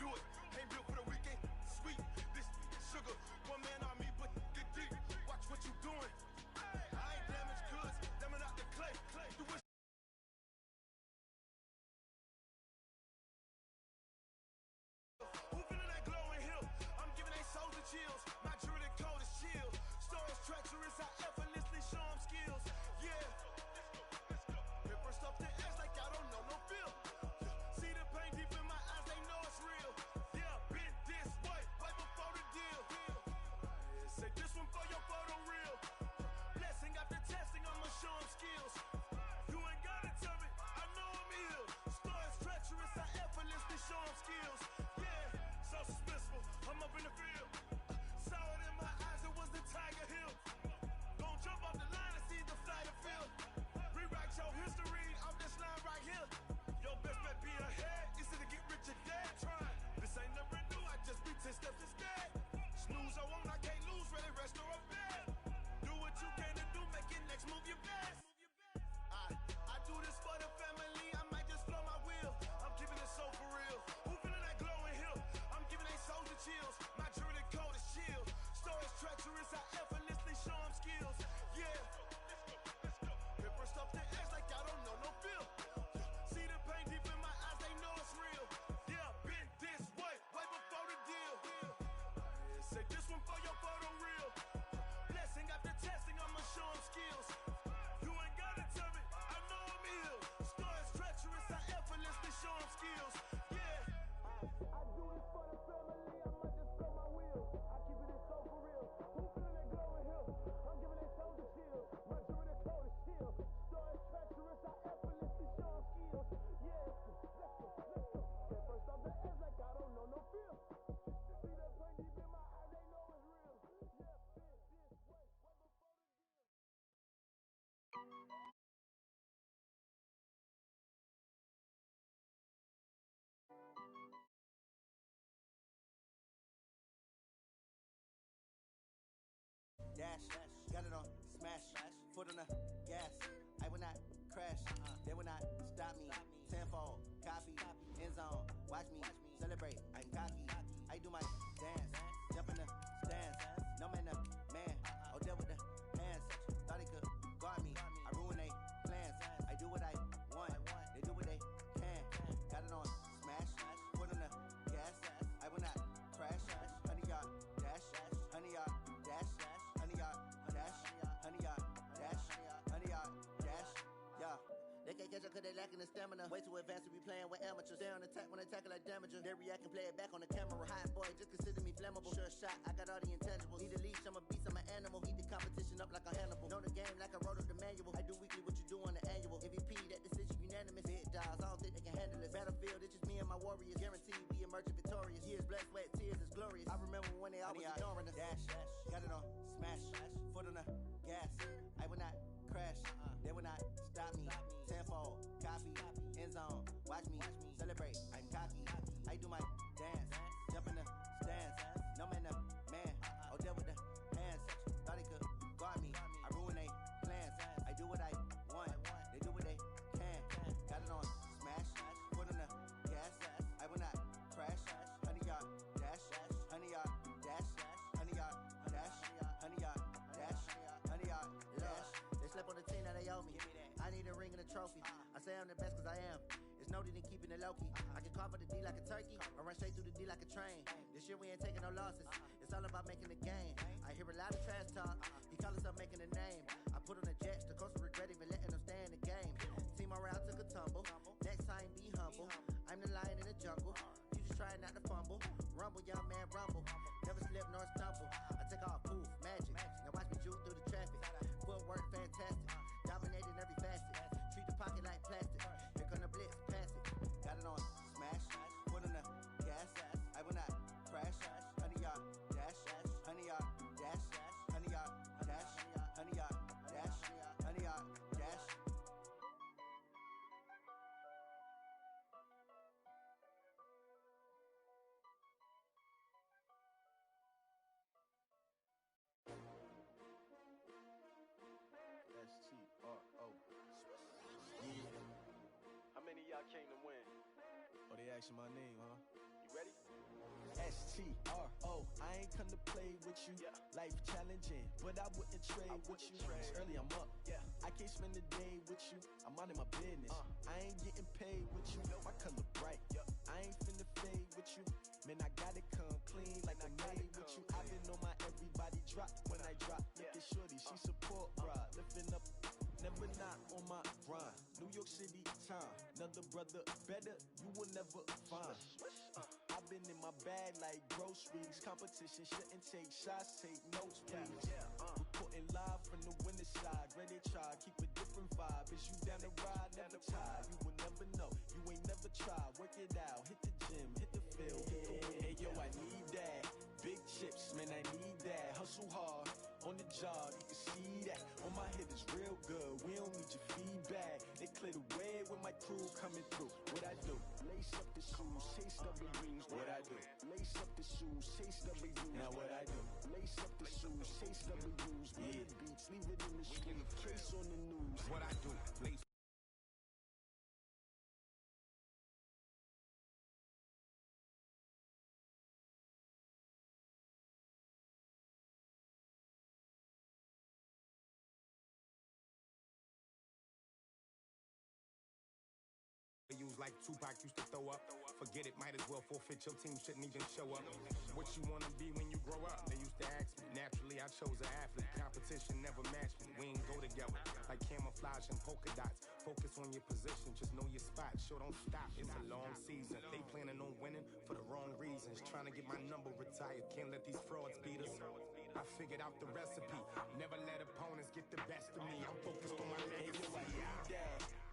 do it. Ain't built for the weekend. Sweet, this sugar. One man army, but get deep. Watch what you doing. I ain't damaged goods, damn it out the clay. You wish. Who feeling that glowing hill? I'm giving they souls the chills. My jewelry cold as chill. Stories treacherous, I effortlessly show them skills. Yeah. Paper stuff the edge like I don't know no feel. See the pain deep in my eyes, they know it's real. Yeah, been this way, way before the deal. Say this one for your photo real. Blessing after testing, I'ma show them skills. You ain't gotta tell me, I know I'm ill. Stories treacherous, I effortlessly show them skills. Yeah, so suspenseful, I'm up in the field. Saw it in my eyes, it was the Tiger Hill. Gon' jump off the line and see the flight of field. Rewrite your history off this line right here. Your best bet be ahead, easy to get rich or dead trying. This ain't never new, I just be 10 steps instead. Snooze I won't, I can't lose, ready, rest or a bed. Do what you can to do, make your next move your best. I do this for the family, I might just flow my wheel. I'm keeping it so for real. Who feeling that glowing hill? I'm giving they souls the chills. My jewelry cold as chill. Stories treacherous, I effortlessly show them skills. Yeah. Paper stuff the edge like I don't know no feel. See the pain deep in my eyes, they know it's real. Yeah, been this way, way before the deal. Say this one for your photo real. Blessing after testing, I'ma show them skills. You ain't gotta tell me, I know I'm ill. Stories treacherous, I effortlessly show them skills. Yeah. I do this for the family, I might just throw my wheel. I keep it so for real. Who feeling that glowing hill? I'm giving they souls the chill. My jewelry cold as chill. Stories treacherous, I effortlessly show them skills. Yeah, let's go. Get first off the edge like I don't know no feel. See the pain deep in my eyes, they know it's real. Yeah, been this way, way before the deal. Dash, got it on, smash, foot on the gas. I will not crash, they will not stop me. Tenfold, copy, end zone, watch me celebrate. I'm cocky, I do my dance, jump in the stands. No man, the man, oh deal with the hands. Thought he could guard me, I ruin they plans. I do what I want, they do what they can. Got it on, smash, foot on the gas. I will not crash, 100-yard dash, 100-yard dash. 100-yard dash, 100-yard dash, 100-yard dash, yeah. They can't catch up cause they lacking the stamina. Way too advanced to be playing with amateurs. Stay on attack when they tackle like damager. They react and play it back on the camera. Hot boy, just consider me flammable. Sure shot, I got all the intangibles. Need a leash, I'm a beast, I'm an animal. Heat the competition up like a Hannibal. Know the game like I wrote up the manual. I do weekly what you do on the annual. MVP, that decision unanimous. Big dogs, I don't think they can handle it. Battlefield, it's just me and my warriors. Guaranteed we emerging victorious. Years, blood, sweat, tears, it's glorious. I remember when they always ignoring us. Dash, got it on, smash, foot on the gas. I will not crash, they will not stop me. Tenfold, copy, end zone, watch me celebrate. I'm cocky, I do my dance, jump in the stands. No man, the man, oh deal with the hands. Thought he could guard me, I ruin they plans. I do what I want, they do what they can. Got it on, smash, foot on the gas. I will not crash, 100-yard dash, 100-yard dash, 100-yard dash, 100-yard dash, 100-yard dash. They slept on the team, now they owe me. I need a ring and a trophy. I say I'm the best cause I am. It's noted in keeping it low-key. I can carve the D like a turkey, or run straight through the D like a train. This year we ain't taking no losses. It's all about making the game. I hear a lot of trash talk. He call himself making a name. I put on the jets, the coach will regret even letting them stay in the game. Team around took a tumble. Next time be humble. I'm the lion in the jungle. You just try not to fumble. Rumble, young man, rumble. Never slip nor stumble. I take off poof, magic. Now watch me juke through the traffic. Footwork fantastic. Dominating every facet. Treat the pocket like plastic. Here come the blitz, pass it. Got it on, smash. Foot on the gas. I will not crash. 100-yard dash. 100-yard dash. 100-yard dash. 100-yard dash. 100-yard dash. S-T-R-O. Yeah. How many of y'all came to win? Oh, they asking my name, huh? You ready? T-R-O. I ain't come to play with you. Life challenging, but I wouldn't trade with you. It's early, I'm up. I can't spend the day with you. I'm out of my business. I ain't getting paid with you. My color bright. I ain't finna fade with you. Man, I gotta come clean like I made with you. I've been on my everybody drop when I drop. Look at shorty, she support ride. Lifting up, never not on my grind. New York City time. Another brother better, you will never find. I've been in my bag like groceries. Competition shouldn't take shots, take notes, please. Reporting live from the winter side. Ready to try, keep a different vibe. Is you down the ride, never tired. You will never know, you ain't never tried. Work it out, hit the gym, hit the field. Hey yo, I need that. Big chips, man, I need that. Hustle hard, on the job, you can see that. On my head is real good, we don't need your feedback. They clear the way with my crew coming through. What I do? Lace up the shoes, chase W's. What I do? Lace up the shoes, chase W's. Now what I do? Lace up the shoes, chase W's. Yeah, beats, leave it in the street, case on the news. What I do? Lace. Use like Tupac used to throw up. Forget it, might as well forfeit. Your team shouldn't even show up. What you wanna be when you grow up? They used to ask me. Naturally, I chose an athlete. Competition never matched me. We ain't go together like camouflage and polka dots. Focus on your position, just know your spot. Sure, don't stop. It's a long season. They planning on winning for the wrong reasons. Trying to get my number retired. Can't let these frauds beat us. I figured out the recipe. Never let opponents get the best of me. I'm focused on my legacy.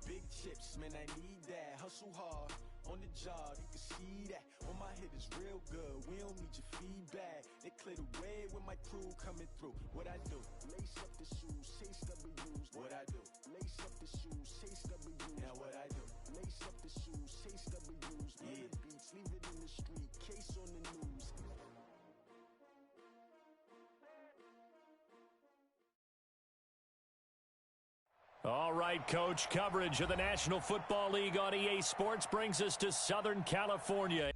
Big chips, man, I need that. Hustle hard, on the job, you can see that. On my head is real good, we don't need your feedback. They clear the way with my crew coming through. What I do? Lace up the shoes, chase W's. What I do? Lace up the shoes, chase W's. Now what I do? Lace up the shoes, chase W's. Yeah, beats, leave it in the street, case on the news. All right, Coach, coverage of the National Football League on EA Sports brings us to Southern California.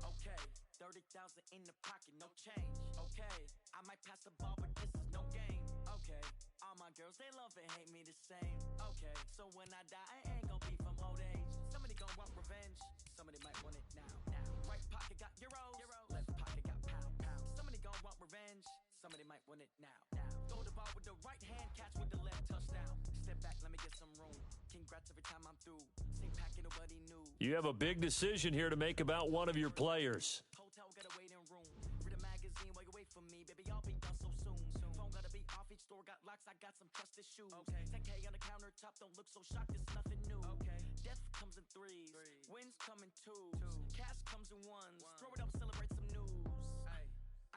Okay, 30,000 in the pocket, no change. Okay, I might pass the ball, but this is no game. Okay, all my girls, they love and hate me the same. Okay, so when I die, I ain't gon' be from old age. Somebody gon' want revenge, somebody might want it now. Right pocket got euros, left pocket got pound. Somebody gon' want revenge, somebody might want it now. Throw the ball with the right hand, catch with the left, touchdown. Step back, let me get some room. Congrats every time I'm through. Same packet, nobody knew. You have a big decision here to make about one of your players. Hotel got a waiting room. Read a magazine while you wait for me, baby. I'll be done so soon. Phone gotta be off. Each store got locks. I got some trusted shoes. 10K on the countertop. Don't look so shocked. It's nothing new. Death comes in threes. Wins come in twos. Cash comes in ones. Throw it up, celebrate some news.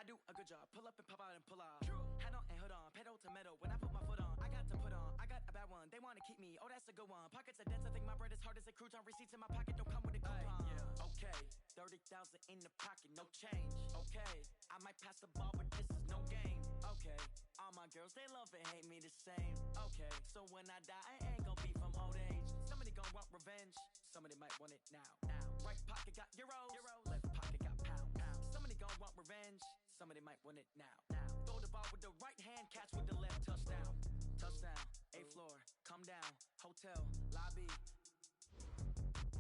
I do a good job. Pull up and pop out and pull out. Head on and hood on. Pedal to metal. When I put my foot on, I got to put on. I got a bad one. They want to keep me. Oh, that's a good one. Pockets are dense. I think my bread is hard as a crouton. Receipts in my pocket don't come with a coupon. Okay, 30,000 in the pocket, no change. Okay, I might pass the ball, but this is no game. Okay, all my girls, they love and hate me the same. Okay, so when I die, I ain't gon' be from old age. Somebody gon' want revenge, somebody might want it now. Right pocket got euros, left pocket got pound. Somebody gon' want revenge, somebody might want it now. Throw the ball with the right hand, catch with the left, touchdown. Touchdown, 8th floor, come down, hotel, lobby.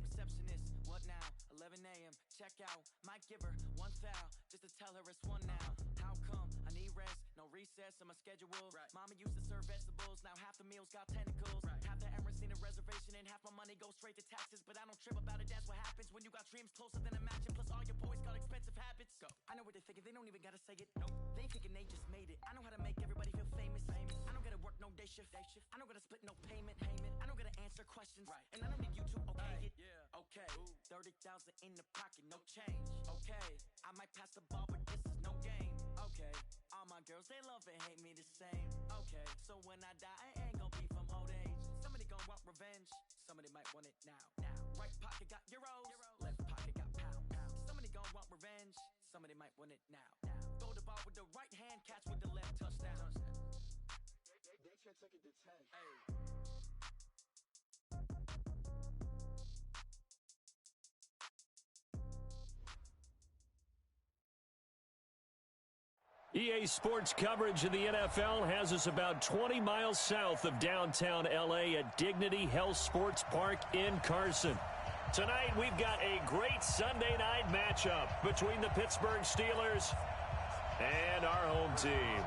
Receptionist, what now? 11 a.m., check out. Might give her one foul, just to tell her it's one now. How come? I need rest, no recess on my schedule. Mama used to serve vegetables, now half the meals got tentacles. Half the Emirates need a reservation and half my money goes straight to taxes. But I don't trip about it, that's what happens when you got dreams closer than a mansion. Plus all your boys got expensive habits. Go. I know what they're thinking, they don't even gotta say it. Nope. They thinking they just made it. I know how to make everybody feel famous. I don't gotta work no day shift. I don't gotta split no payment. I don't gotta answer questions. And I don't need you to okay it. Okay, 30,000 in the pocket, no change. Okay, I might pass the ball, but this is no game. Okay, all my girls, they love and hate me the same. Okay, so when I die, I ain't gon' be from old age. Somebody gon' want revenge, Somebody might want it now. Right pocket got euros, left pocket got pounds. Somebody gon' want revenge, somebody might want it now. Throw the ball with the right hand, catch with the left, touchdown. They can't take it to 10. Hey. EA Sports coverage of the NFL has us about 20 miles south of downtown L.A. at Dignity Health Sports Park in Carson. Tonight, we've got a great Sunday night matchup between the Pittsburgh Steelers and our home team.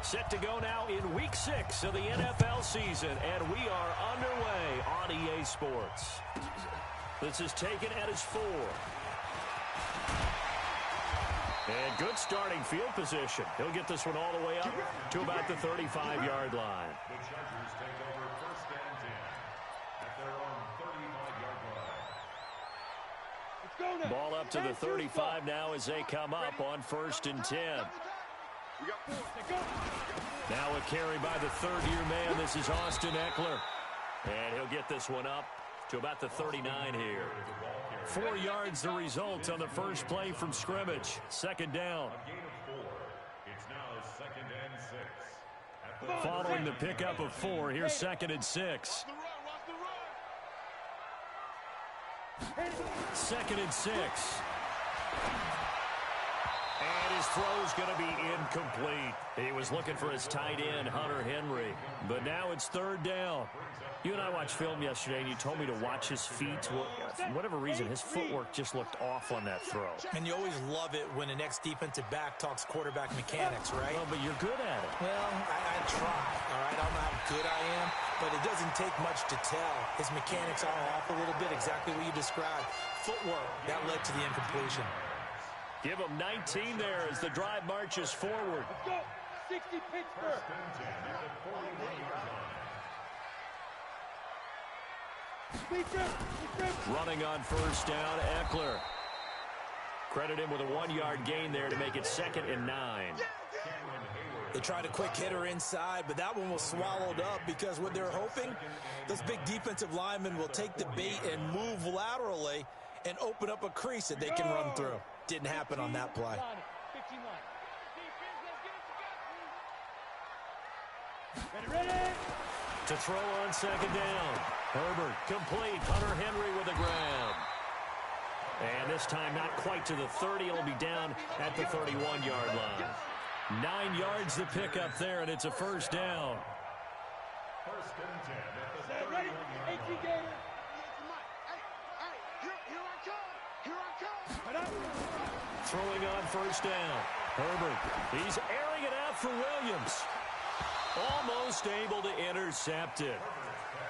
Set to go now in Week 6 of the NFL season, and we are underway on EA Sports. This is taken at his 4. And good starting field position. He'll get this one all the way up to about the 35-yard line. The Chargers take over first and 10 at their own 35-yard line. Ball up to the 35 now as they come up on first and 10. Now a carry by the third-year man. This is Austin Eckler. And he'll get this one up to about the 39 here. 4 yards the result on the first play from scrimmage. Second down. A gain of 4. It's now second and 6. Following the pickup of 4, here's second and 6. Second and 6. And his throw's going to be incomplete. He was looking for his tight end, Hunter Henry. But now it's third down. You and I watched film yesterday, and you told me to watch his feet. For whatever reason, his footwork just looked off on that throw. And you always love it when the next defensive back talks quarterback mechanics, right? Well, but you're good at it. Well, I try, all right? I don't know how good I am, but it doesn't take much to tell. His mechanics are off a little bit, exactly what you described. Footwork, that led to the incompletion. Give him 19 there as the drive marches forward. Let's go. 60 Pittsburgh. First and 10 at the 41-yard line. Running on first down, Eckler. Credit him with a 1-yard gain there to make it second and 9. They tried a quick hitter inside, but that one was swallowed up because what they're hoping, those big defensive linemen will take the bait and move laterally and open up a crease that they can run through. Didn't happen on that play. Ready? To throw on second down. Herbert complete. Hunter Henry with a grab. And this time not quite to the 30. It'll be down at the 31-yard line. 9 yards the pickup there, and it's a first down. First and 10 at the Ready? 31-yard 18 line. Gator. Here I come. Throwing on first down. Herbert. He's airing it out for Williams. Almost able to intercept it.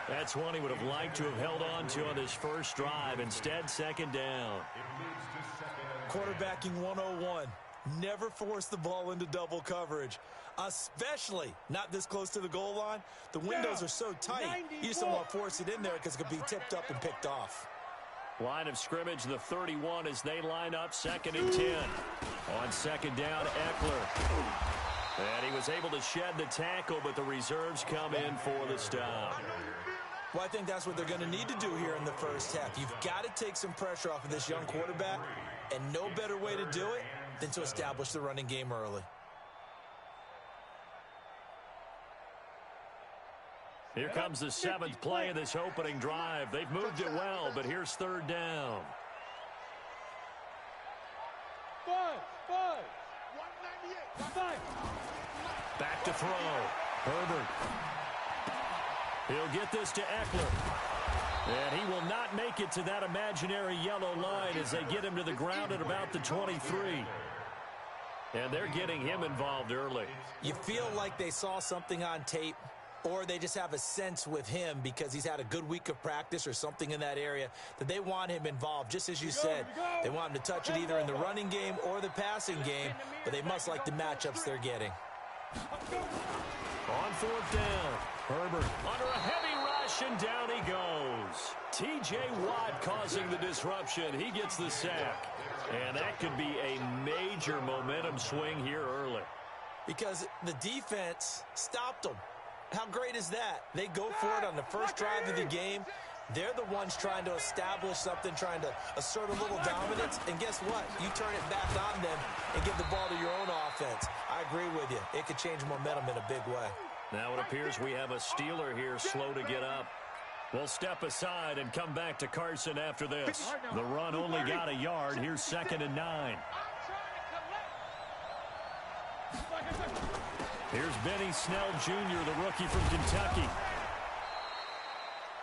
That's one he would have liked to have held on to on this first drive. Instead, second down. Quarterbacking 101. Never force the ball into double coverage, especially not this close to the goal line. The windows are so tight, you just don't want to force it in there because it could be tipped up and picked off. Line of scrimmage, the 31 as they line up second and 10. On second down, Eckler. And he was able to shed the tackle, but the reserves come in for the stop. Well, I think that's what they're going to need to do here in the first half. You've got to take some pressure off of this young quarterback, and no better way to do it than to establish the running game early. Here comes the 7th play of this opening drive. They've moved it well, but here's third down. 198. Back to throw. Herbert. He'll get this to Eckler. And he will not make it to that imaginary yellow line as they get him to the ground at about the 23. And they're getting him involved early. You feel like they saw something on tape, or they just have a sense with him because he's had a good week of practice or something in that area that they want him involved. Just as you said, they want him to touch it either in the running game or the passing game, but they must like the matchups they're getting. On fourth down, Herbert under a heavy rush, and down he goes. T.J. Watt causing the disruption. He gets the sack. And that could be a major momentum swing here early. Because the defense stopped them. How great is that? They go for it on the first drive of the game. They're the ones trying to establish something, trying to assert a little dominance. And guess what? You turn it back on them and give the ball to your own offense. I agree with you. It could change momentum in a big way. Now it appears we have a Steeler here slow to get up. We'll step aside and come back to Carson after this. The run only got a yard. Here's 2nd and 9. Here's Benny Snell Jr., the rookie from Kentucky.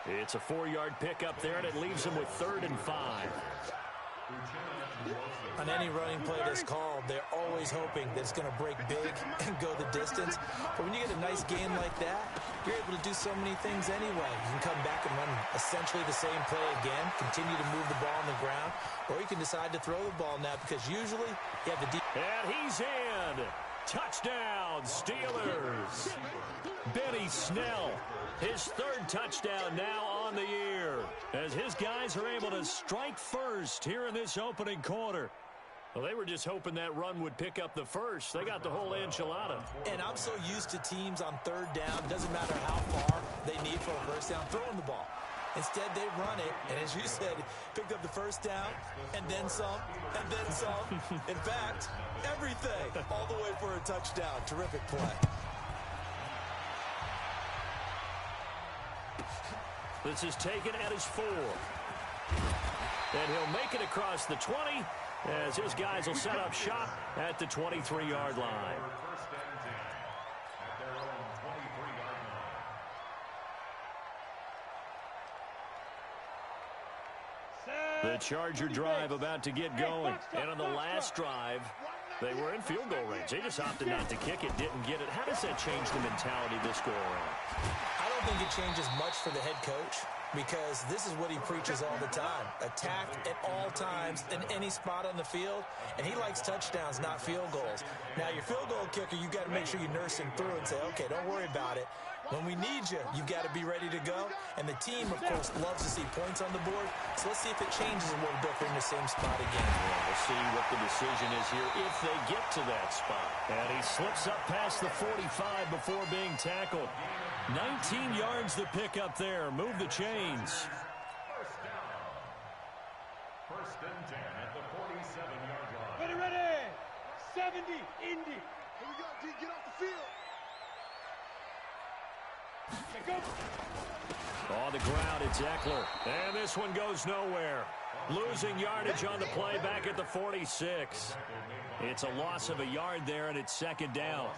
It's a 4-yard pickup there, and it leaves him with 3rd and 5. On any running play that's called, they're always hoping that it's going to break big and go the distance. But when you get a nice gain like that, you're able to do so many things anyway. You can come back and run essentially the same play again, continue to move the ball on the ground, or you can decide to throw the ball now because usually you have the deep. And he's in. Touchdown, Steelers. Benny Snell, his 3rd touchdown now on the year, as his guys are able to strike first here in this opening quarter. Well, they were just hoping that run would pick up the first. They got the whole enchilada. And I'm so used to teams on 3rd down, doesn't matter how far they need for a first down, throwing the ball. Instead, they run it, and as you said, picked up the first down, and then some, and then some. In fact, everything, all the way for a touchdown. Terrific play. This is taken at his 4. And he'll make it across the 20, as his guys will set up shop at the 23-yard line. The Charger drive about to get going. And on the last drive, they were in field goal range. They just opted not to kick it, didn't get it. How does that change the mentality this go around? I don't think it changes much for the head coach because this is what he preaches all the time. Attack at all times in any spot on the field, and he likes touchdowns, not field goals. Now, your field goal kicker, you got to make sure you nurse him through and say, okay, don't worry about it. When we need you, you've got to be ready to go. And the team, of course, loves to see points on the board. So let's see if it changes a little bit for in the same spot again. Yeah, we'll see what the decision is here if they get to that spot. And he slips up past the 45 before being tackled. 19 yards the pick up there. Move the chains. First and 10 at the 47-yard line. Ready, ready. 70, Indy. Here we go, D. Get off the field. On the ground, it's Eckler. And this one goes nowhere. Losing yardage on the play back at the 46. It's a loss of a yard there, and it's 2nd down.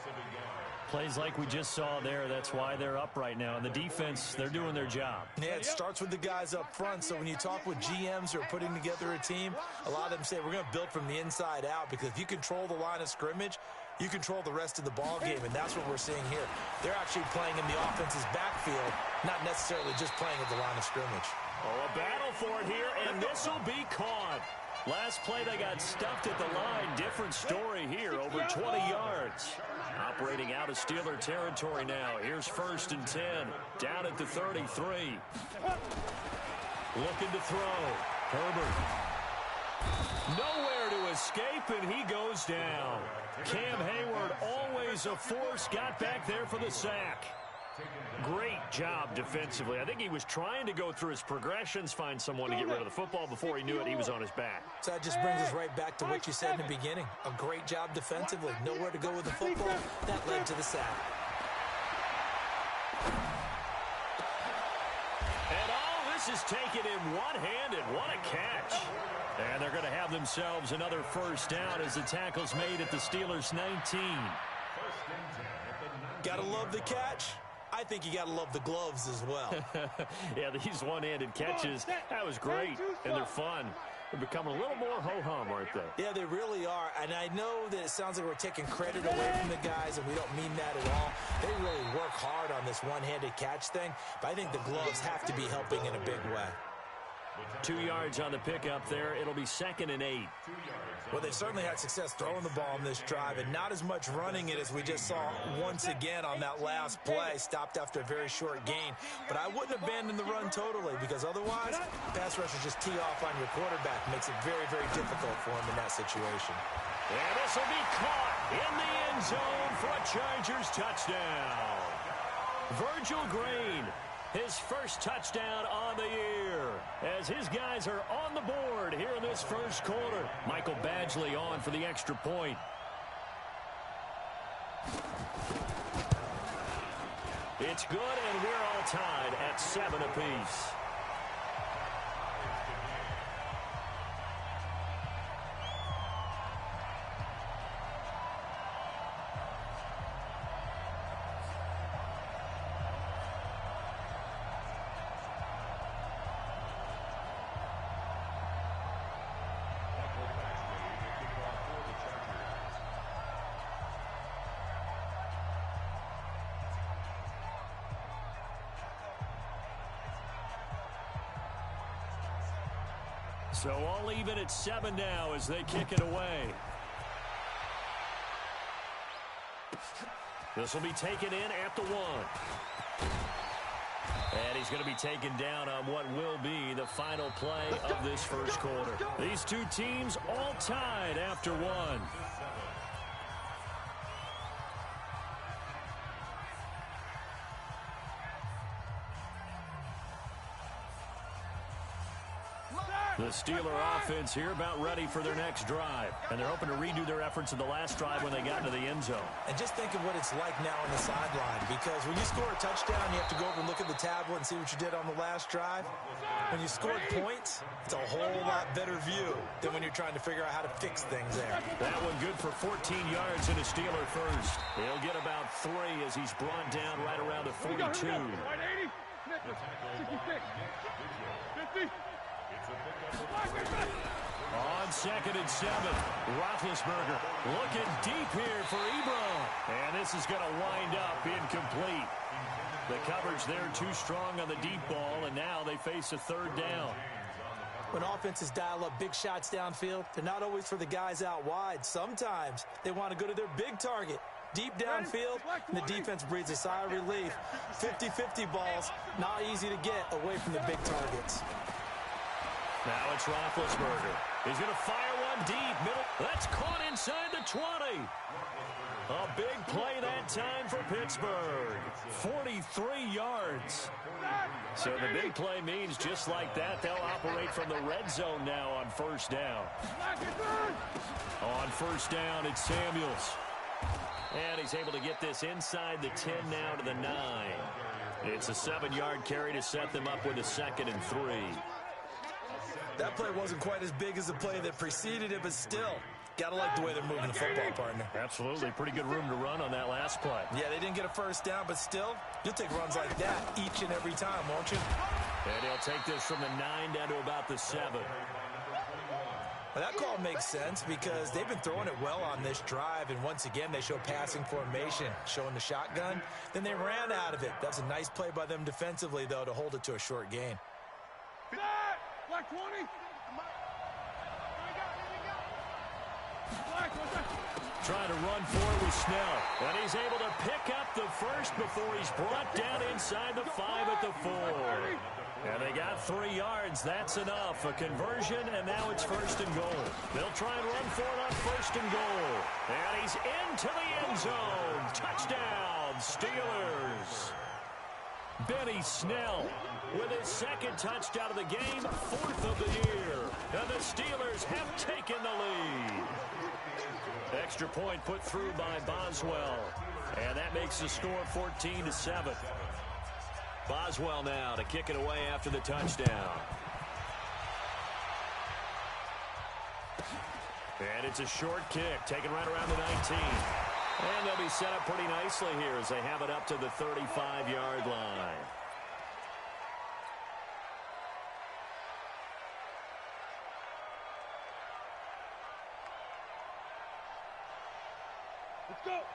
Plays like we just saw there. That's why they're up right now. And the defense, they're doing their job. Yeah, it starts with the guys up front. So when you talk with GMs who are putting together a team, a lot of them say we're going to build from the inside out because if you control the line of scrimmage, you control the rest of the ball game, and that's what we're seeing here. They're actually playing in the offense's backfield, not necessarily just playing at the line of scrimmage. Oh, a battle for it here, and this will be caught. Last play, they got stuffed at the line. Different story here, over 20 yards. Operating out of Steeler territory now. Here's 1st and 10, down at the 33. Looking to throw. Herbert. Nowhere to escape, and he goes down. Cam Hayward, always a force, got back there for the sack. Great job defensively. I think he was trying to go through his progressions, find someone to get rid of the football. Before he knew it, he was on his back. So that just brings us right back to what you said in the beginning. A great job defensively. Nowhere to go with the football. That led to the sack. And all this is taken in one-handed. What a catch. And they're going to have themselves another 1st down as the tackle's made at the Steelers' 19. Gotta love the catch. I think you gotta love the gloves as well. Yeah, these one-handed catches, that was great, and they're fun. They're becoming a little more ho-hum, aren't they? Yeah, they really are. And I know that it sounds like we're taking credit away from the guys, and we don't mean that at all. They really work hard on this one-handed catch thing, but I think the gloves have to be helping in a big way. 2 yards on the pickup there. It'll be 2nd and 8. Well, they've certainly had success throwing the ball on this drive, and not as much running it as we just saw once again on that last play. Stopped after a very short gain. But I wouldn't abandon the run totally, because otherwise, pass rushers just tee off on your quarterback. Makes it very, very difficult for him in that situation. And this will be caught in the end zone for a Chargers touchdown. Virgil Green, his first touchdown on the year, as his guys are on the board here in this first quarter. Michael Badgley on for the extra point. It's good, and we're all tied at 7 apiece. So all even at 7 now as they kick it away. This will be taken in at the 1. And he's going to be taken down on what will be the final play of this first quarter. These two teams all tied after 1. The Steeler offense here about ready for their next drive. And they're hoping to redo their efforts in the last drive when they got into the end zone. And just think of what it's like now on the sideline, because when you score a touchdown, you have to go over and look at the tablet and see what you did on the last drive. When you scored points, it's a whole lot better view than when you're trying to figure out how to fix things there. That one good for 14 yards and a Steeler first. He'll get about 3 as he's brought down right around the 42. On 2nd and 7, Roethlisberger looking deep here for Ebron. And this is going to wind up incomplete. The coverage there too strong on the deep ball, and now they face a 3rd down. When offenses dial up big shots downfield, they're not always for the guys out wide. Sometimes they want to go to their big target. Deep downfield, and the defense breathes a sigh of relief. 50-50 balls, not easy to get away from the big targets. Now it's Roethlisberger. He's going to fire one deep. Middle. That's caught inside the 20. A big play that time for Pittsburgh. 43 yards. So the big play means just like that, they'll operate from the red zone now on 1st down. On 1st down, it's Samuels. And he's able to get this inside the 10 now to the 9. It's a 7-yard carry to set them up with a 2nd and 3. That play wasn't quite as big as the play that preceded it, but still, got to like the way they're moving the football, partner. Absolutely. Pretty good room to run on that last play. Yeah, they didn't get a 1st down, but still, you'll take runs like that each and every time, won't you? And he'll take this from the 9 down to about the 7. Well, that call makes sense because they've been throwing it well on this drive, and once again, they show passing formation, showing the shotgun. Then they ran out of it. That's a nice play by them defensively, though, to hold it to a short gain. Black 20. Trying to run forward with Snell. And he's able to pick up the first before he's brought down inside the 5 at the 4. And they got 3 yards. That's enough. A conversion, and now it's 1st and goal. They'll try and run for it on 1st and goal. And he's into the end zone. Touchdown, Steelers. Benny Snell with his 2nd touchdown of the game, 4th of the year. And the Steelers have taken the lead. Extra point put through by Boswell. And that makes the score 14-7. Boswell now to kick it away after the touchdown. And it's a short kick, taken right around the 19. And they'll be set up pretty nicely here as they have it up to the 35-yard line.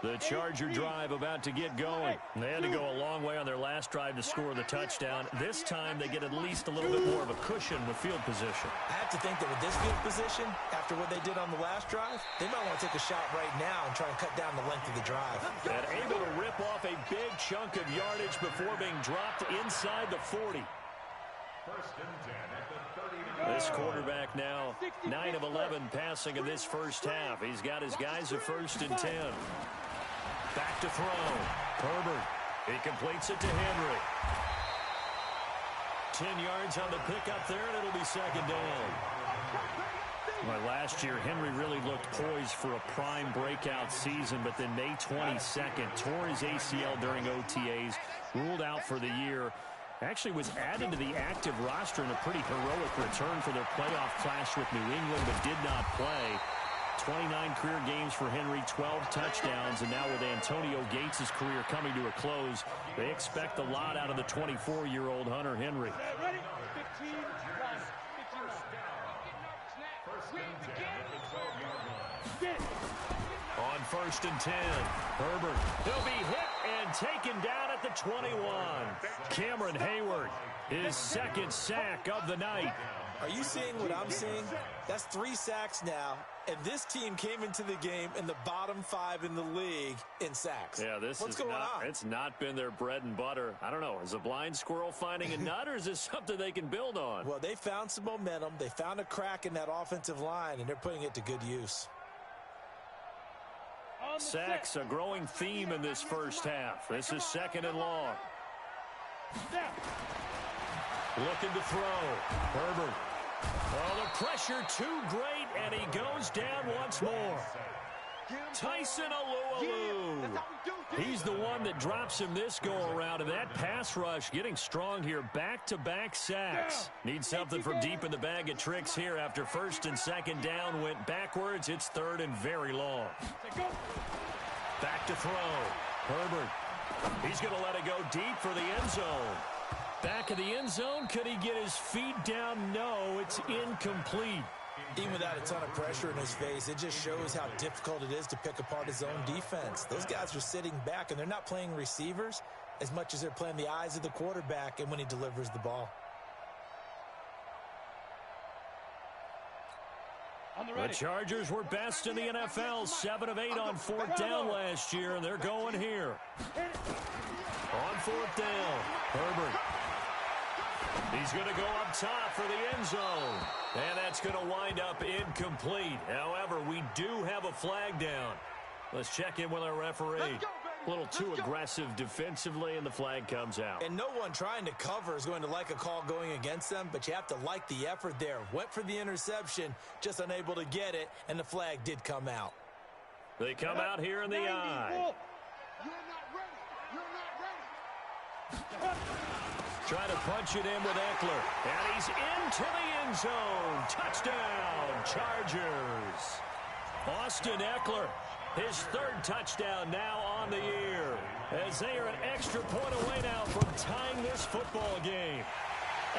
The Charger drive about to get going. They had to go a long way on their last drive to score the touchdown. This time they get at least a little bit more of a cushion with field position. I have to think that with this field position, after what they did on the last drive, they might want to take a shot right now and try and cut down the length of the drive. And able to rip off a big chunk of yardage before being dropped inside the 40. This quarterback now 9 of 11 passing in this first half. He's got his guys at 1st and 10. Back to throw. Herbert He completes it to Henry. 10 yards on the pickup there, and it'll be second down. Well, last year, Henry really looked poised for a prime breakout season, but then May 22nd, tore his ACL during OTAs, ruled out for the year. Actually was added to the active roster in a pretty heroic return for their playoff clash with New England, but did not play. 29 career games for Henry, 12 touchdowns, and now with Antonio Gates' career coming to a close, they expect a lot out of the 24-year-old Hunter Henry. Ready? 15, On 1st and 10, Herbert. He'll be hit and taken down at the 21. Cameron Hayward, his second sack of the night. Are you seeing what I'm seeing? That's 3 sacks now, and this team came into the game in the bottom 5 in the league in sacks. Yeah, What's going on? It's not been their bread and butter. I don't know. Is a blind squirrel finding a nut, or is this something they can build on? Well, they found some momentum. They found a crack in that offensive line, and they're putting it to good use. Sacks, a growing theme in this first half. This is 2nd and long. Looking to throw. Herbert. Oh, the pressure too great, and he goes down once more. Tyson Alualu. He's the one that drops him this go-around, and that pass rush getting strong here. Back-to-back sacks. Need something from deep in the bag of tricks here after 1st and 2nd down went backwards. It's 3rd and very long. Back to throw. Herbert. He's going to let it go deep for the end zone. Back of the end zone. Could he get his feet down? No, it's incomplete. Even without a ton of pressure in his face, it just shows how difficult it is to pick apart his own defense. Those guys are sitting back, and they're not playing receivers as much as they're playing the eyes of the quarterback and when he delivers the ball. The Chargers were best in the NFL, 7 of 8 on 4th down last year, and they're going here. On 4th down, Herbert. He's going to go up top for the end zone. And that's going to wind up incomplete. However, we do have a flag down. Let's check in with our referee. A little too aggressive defensively, and the flag comes out. And no one trying to cover is going to like a call going against them, but you have to like the effort there. Went for the interception, just unable to get it, and the flag did come out. They come out here in the eye. You're not ready. You're not ready. Trying to punch it in with Eckler. And he's into the end zone. Touchdown, Chargers. Austin Eckler, his 3rd touchdown now on the year, as they are an extra point away now from tying this football game.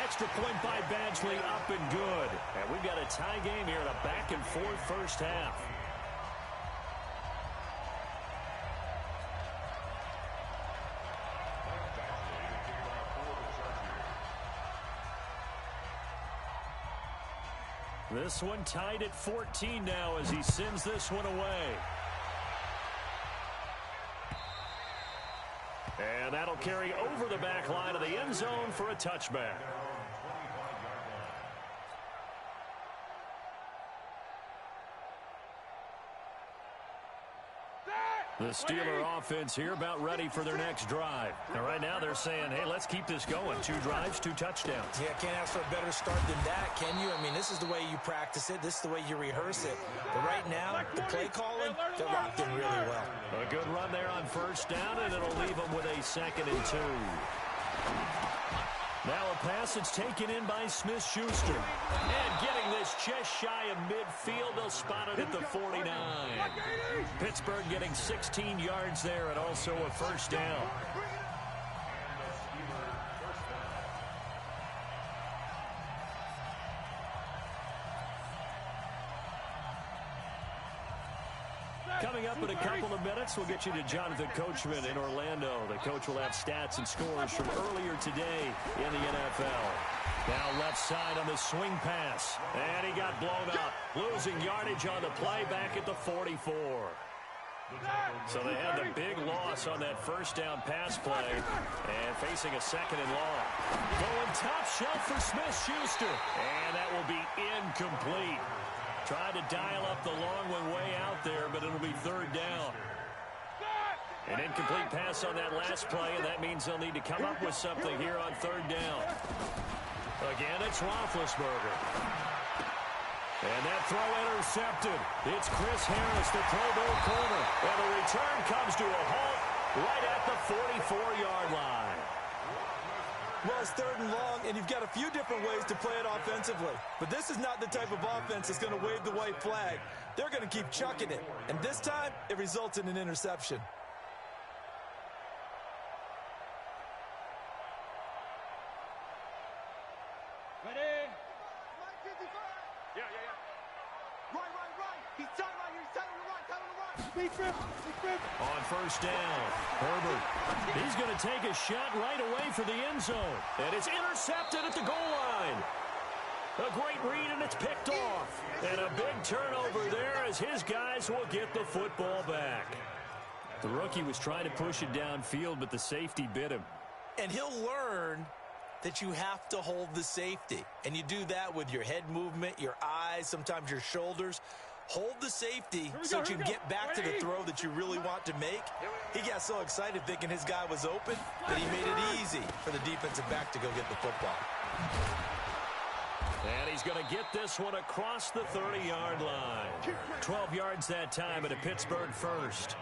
Extra point by Badgley, up and good. And we've got a tie game here in a back-and-forth first half. This one tied at 14 now as he sends this one away. And that'll carry over the back line of the end zone for a touchback. The Steeler offense here about ready for their next drive. And right now they're saying, hey, let's keep this going. 2 drives, 2 touchdowns. Yeah, can't ask for a better start than that, can you? I mean, this is the way you practice it. This is the way you rehearse it. But right now, the play calling, they're locked in really well. A good run there on 1st down, and it'll leave them with a 2nd and 2. Now a pass that's taken in by Smith-Schuster. And getting this just shy of midfield, they'll spot it at the 49. Pittsburgh getting 16 yards there and also a 1st down. Coming up in a couple of minutes, we'll get you to Jonathan Coachman in Orlando. The coach will have stats and scores from earlier today in the NFL. Now left side on the swing pass. And he got blown up. Losing yardage on the play back at the 44. So they had the big loss on that 1st down pass play. And facing a 2nd and long. Going top shelf for Smith-Schuster. And that will be incomplete. Tried to dial up the long one way out there, but it'll be 3rd down. An incomplete pass on that last play, and that means they'll need to come up with something here on third down. Again, it's Roethlisberger. And that throw intercepted. It's Chris Harris, the Pro Bowl corner. And the return comes to a halt right at the 44-yard line. Well, it's third and long, and you've got a few different ways to play it offensively. But this is not the type of offense that's going to wave the white flag. They're going to keep chucking it. And this time, it results in an interception. Ready? Yeah. Right. He's tight right here. He's tight on the right. Speed trip. On first down, Herbert. He's going to take a shot right away for the end zone. And it's intercepted at the goal line. A great read, and it's picked off. And a big turnover there as his guys will get the football back. The rookie was trying to push it downfield, but the safety bit him. And he'll learn that you have to hold the safety. And you do that with your head movement, your eyes, sometimes your shoulders. Hold the safety so that you can get back to the throw that you really want to make. He got so excited thinking his guy was open that he made it easy for the defensive back to go get the football. And he's going to get this one across the 30-yard line. 12 yards that time at a Pittsburgh first.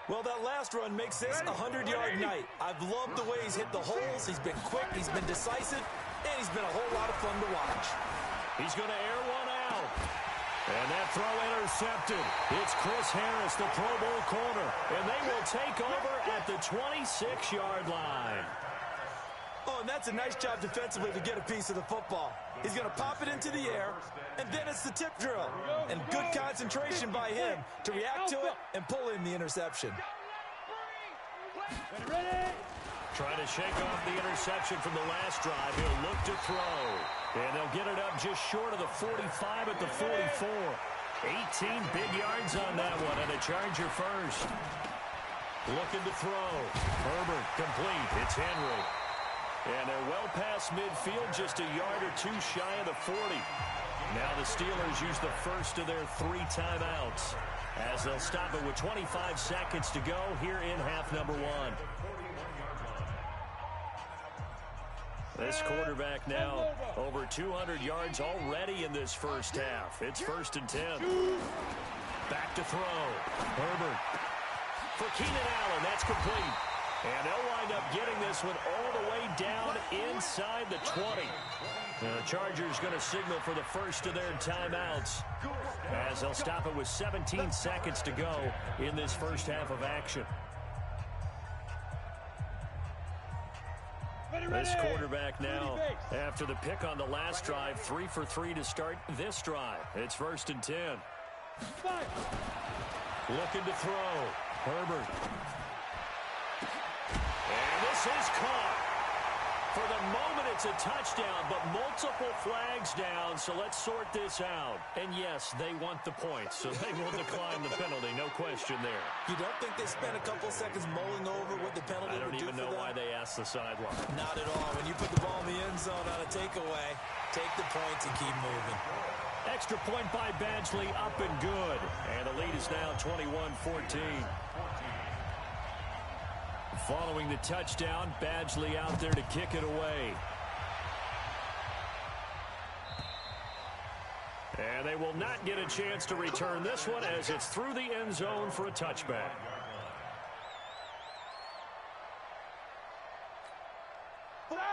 Well, that last run makes this a 100-yard night. I've loved the way he's hit the holes. He's been quick, he's been decisive, and he's been a whole lot of fun to watch. He's going to air one out. And that throw intercepted. It's Chris Harris, the Pro Bowl corner. And they will take over at the 26-yard line. Oh, and that's a nice job defensively to get a piece of the football. He's going to pop it into the air, and then it's the tip drill. And good concentration by him to react to it and pull in the interception. Ready? Trying to shake off the interception from the last drive. He'll look to throw. And they'll get it up just short of the 45 at the 44. 18 big yards on that one, and a Charger first. Looking to throw. Herbert complete. It's Henry. And they're well past midfield, just a yard or two shy of the 40. Now the Steelers use the first of their 3 timeouts as they'll stop it with 25 seconds to go here in half number 1. This quarterback now over 200 yards already in this first half. It's 1st and 10. Back to throw. Herbert. For Keenan Allen, that's complete. And they'll wind up getting this one all the way down inside the 20. The Chargers going to signal for the first of their timeouts as they'll stop it with 17 seconds to go in this first half of action. This quarterback now, after the pick on the last drive, 3 for 3 to start this drive. It's 1st and 10. Looking to throw. Herbert. And this is caught. For the moment, it's a touchdown, but multiple flags down, so let's sort this out. And yes, they want the points, so they will decline the penalty, no question there. You don't think they spent a couple seconds mulling over what the penalty would do for them? I don't even know why they asked the sideline. Not at all. When you put the ball in the end zone on a takeaway, take the points and keep moving. Extra point by Badgley, up and good. And the lead is now 21-14. Following the touchdown, Badgley out there to kick it away. And they will not get a chance to return this one as it's through the end zone for a touchback.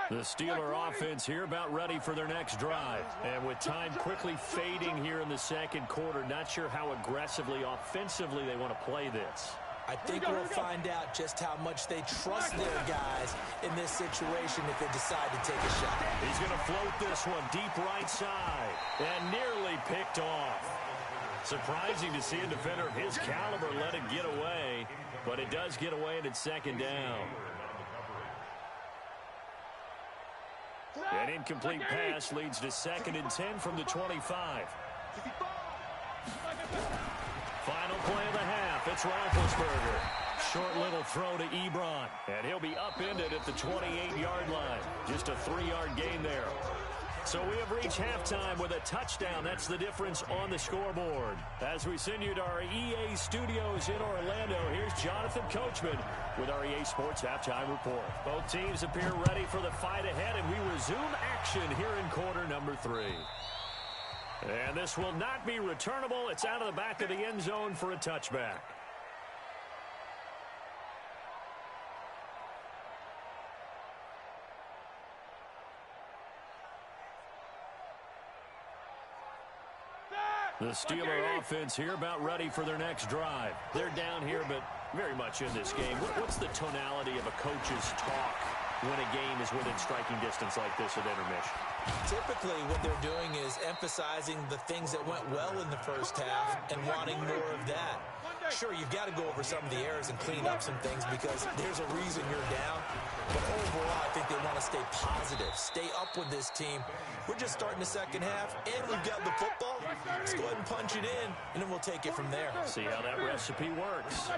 The Steeler offense here about ready for their next drive. And with time quickly fading here in the second quarter, not sure how aggressively, offensively they want to play this. I think we'll find out just how much they trust their guys in this situation if they decide to take a shot. He's going to float this one deep right side and nearly picked off. Surprising to see a defender of his caliber let it get away, but it does get away and it's 2nd down. An incomplete pass leads to 2nd and 10 from the 25. Final play of the half. It's Roethlisberger. Short little throw to Ebron. And he'll be upended at the 28-yard line. Just a 3-yard gain there. So we have reached halftime with a touchdown. That's the difference on the scoreboard. As we send you to our EA studios in Orlando, here's Jonathan Coachman with our EA Sports Halftime Report. Both teams appear ready for the fight ahead, and we resume action here in quarter number 3. And this will not be returnable. It's out of the back of the end zone for a touchback. The Steeler offense here about ready for their next drive. They're down here, but very much in this game. What's the tonality of a coach's talk when a game is within striking distance like this at intermission? Typically, what they're doing is emphasizing the things that went well in the first half and wanting more of that. Sure, you've got to go over some of the errors and clean up some things because there's a reason you're down. But overall, I think they want to stay positive, stay up with this team. We're just starting the second half, and we've got the football. Let's go ahead and punch it in, and then we'll take it from there. See how that recipe works.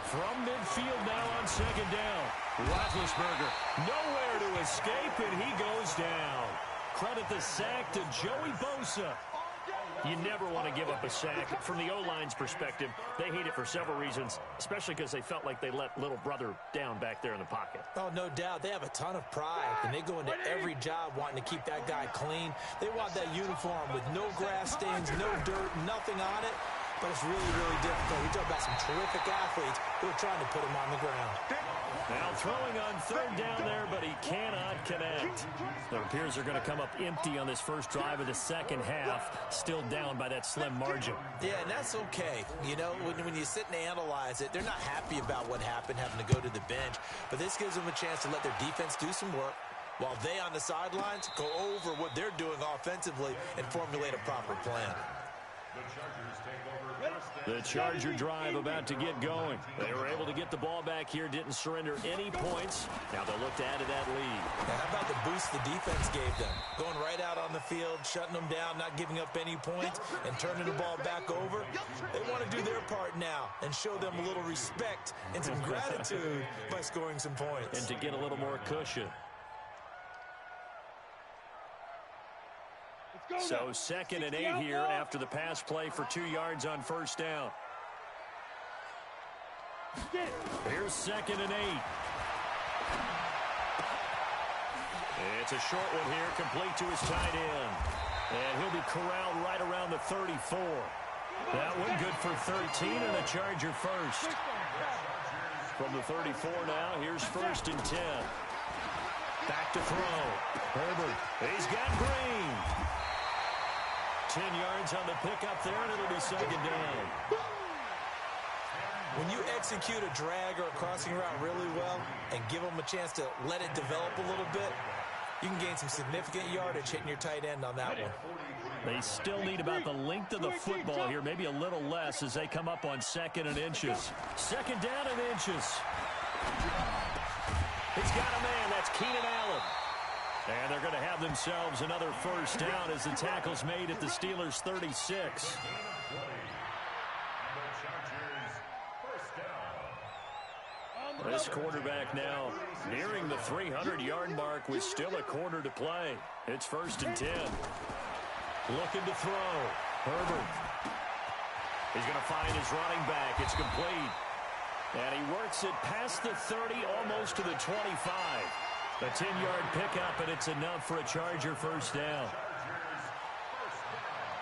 From midfield now on second down. Roethlisberger nowhere to escape, and he goes down. Credit the sack to Joey Bosa. You never want to give up a sack. From the O-line's perspective, they hate it for several reasons, especially because they felt like they let little brother down back there in the pocket. Oh, no doubt. They have a ton of pride, and they go into every job wanting to keep that guy clean. They want that uniform with no grass stains, no dirt, nothing on it. But it's really, really difficult. We talk about some terrific athletes who are trying to put him on the ground. Now throwing on third down there, but he cannot connect. It appears they're going to come up empty on this first drive of the second half, still down by that slim margin. Yeah, and that's okay. You know, when you sit and analyze it, they're not happy about what happened, having to go to the bench. But this gives them a chance to let their defense do some work while they on the sidelines go over what they're doing offensively and formulate a proper plan. The Charger drive about to get going. They were able to get the ball back here, didn't surrender any points. Now they'll look to add to that lead. Now, how about the boost the defense gave them? Going right out on the field, shutting them down, not giving up any points, and turning the ball back over. They want to do their part now and show them a little respect and some gratitude by scoring some points. And to get a little more cushion. So 2nd and 8 here after the pass play for 2 yards on first down. Here's 2nd and 8. It's a short one here, complete to his tight end. And he'll be corralled right around the 34. That one good for 13 and a Charger first. From the 34 now, here's 1st and 10. Back to throw. Herbert, he's got Green. 10 yards on the pickup there, and it'll be 2nd down. When you execute a drag or a crossing route really well and give them a chance to let it develop a little bit, you can gain some significant yardage hitting your tight end on that one. They still need about the length of the football here, maybe a little less as they come up on 2nd and inches. 2nd down and inches. He's got a man. That's Keenan Allen. And they're going to have themselves another first down as the tackle's made at the Steelers' 36. This quarterback now nearing the 300-yard mark with still a quarter to play. It's 1st and 10. Looking to throw. Herbert. He's going to find his running back. It's complete. And he works it past the 30, almost to the 25. A 10-yard pickup, and it's enough for a Charger first down.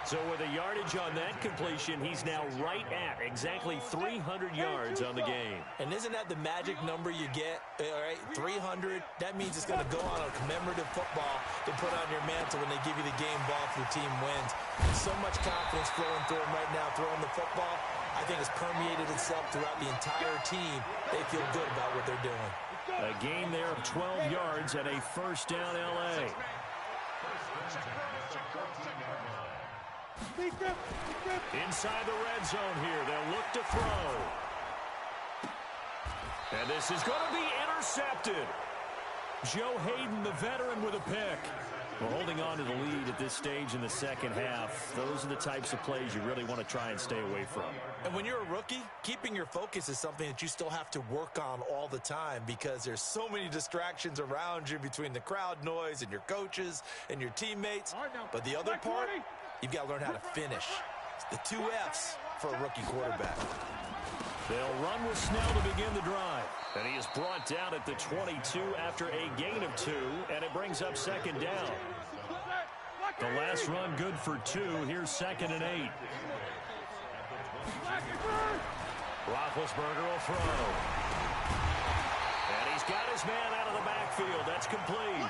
So with a yardage on that completion, he's now right at exactly 300 yards on the game. And isn't that the magic number you get? All right, 300. That means it's going to go on a commemorative football to put on your mantle when they give you the game ball if your team wins. So much confidence flowing through him right now, throwing the football. I think it's permeated itself throughout the entire team. They feel good about what they're doing. A gain there of 12 yards and a first down L.A. Inside the red zone here. They'll look to throw. And this is going to be intercepted. Joe Hayden, the veteran, with a pick. Well, holding on to the lead at this stage in the second half, those are the types of plays you really want to try and stay away from. And when you're a rookie, keeping your focus is something that you still have to work on all the time because there's so many distractions around you between the crowd noise and your coaches and your teammates. But the other part, you've got to learn how to finish. It's the 2 F's for a rookie quarterback. They'll run with Snell to begin the drive. And he is brought down at the 22 after a gain of 2, and it brings up second down. The last run good for 2. Here's 2nd and 8. Roethlisberger will throw. And he's got his man out of the backfield. That's complete.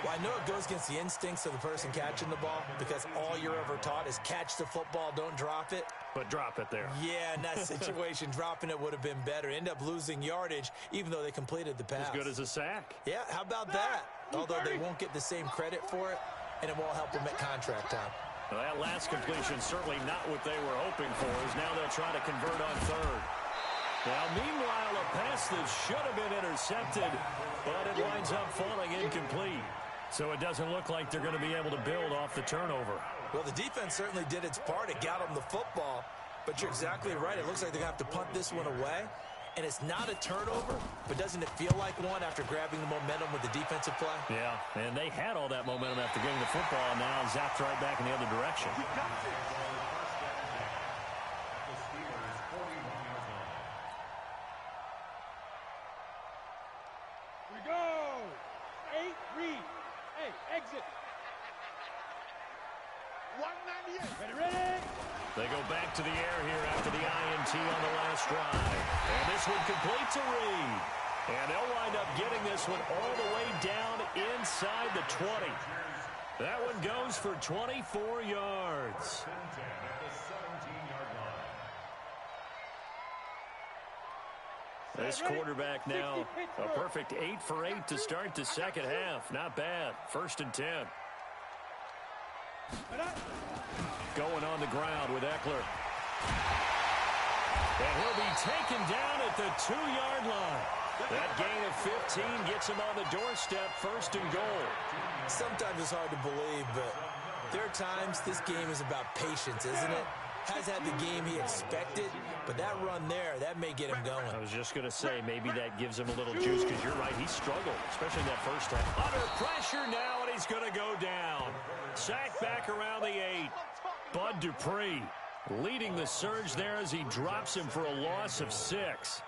Well, I know it goes against the instincts of the person catching the ball because all you're ever taught is catch the football, don't drop it. But drop it there. Yeah, in that situation, dropping it would have been better. End up losing yardage, even though they completed the pass. As good as a sack. Yeah, how about that? Although they won't get the same credit for it, and it won't help them at contract time. Well, that last completion, certainly not what they were hoping for, as now they'll try to convert on 3rd. Now, meanwhile, a pass that should have been intercepted, but it winds up falling incomplete. So it doesn't look like they're going to be able to build off the turnover. Well, the defense certainly did its part. It got them the football. But you're exactly right. It looks like they're going to have to punt this one away. And it's not a turnover, but doesn't it feel like one after grabbing the momentum with the defensive play? Yeah, and they had all that momentum after getting the football, and now zapped right back in the other direction. We go. 8 read. Hey, exit. 198. Ready? They go back to the air here after the INT on the last drive. And this one complete to Reed. And they'll wind up getting this one all the way down inside the 20. That one goes for 24 yards. This quarterback now a perfect 8 for 8 to start the second half. Not bad. 1st and 10. Going on the ground with Eckler. And he'll be taken down at the 2-yard line. That gain of 15 gets him on the doorstep, 1st and goal. Sometimes it's hard to believe, but there are times this game is about patience, isn't it? Has had the game he expected, but that run there, that may get him going. I was just going to say, maybe that gives him a little juice, because you're right, he struggled, especially in that first half. Under pressure now, and he's going to go down. Sacked back around the 8. Bud Dupree leading the surge there as he drops him for a loss of 6.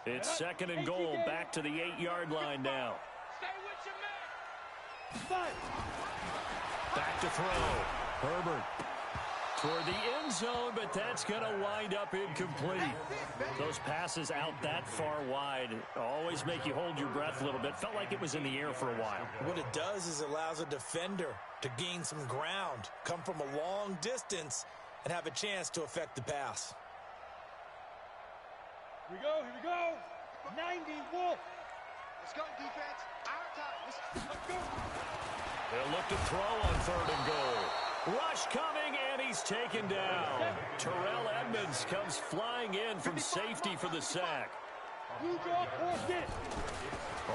It's 2nd and goal, back to the 8-yard line now. Back to throw. Herbert toward the end zone, but that's going to wind up incomplete. Those passes out that far wide always make you hold your breath a little bit. Felt like it was in the air for a while. What it does is it allows a defender to gain some ground, come from a long distance, and have a chance to affect the pass. Here we go. 90 Wolf. Let's go, defense. Our time. Let's go. They'll look to throw on 3rd and goal. Rush coming, and he's taken down. Terrell Edmonds comes flying in from safety for the sack. Blue draw, get it.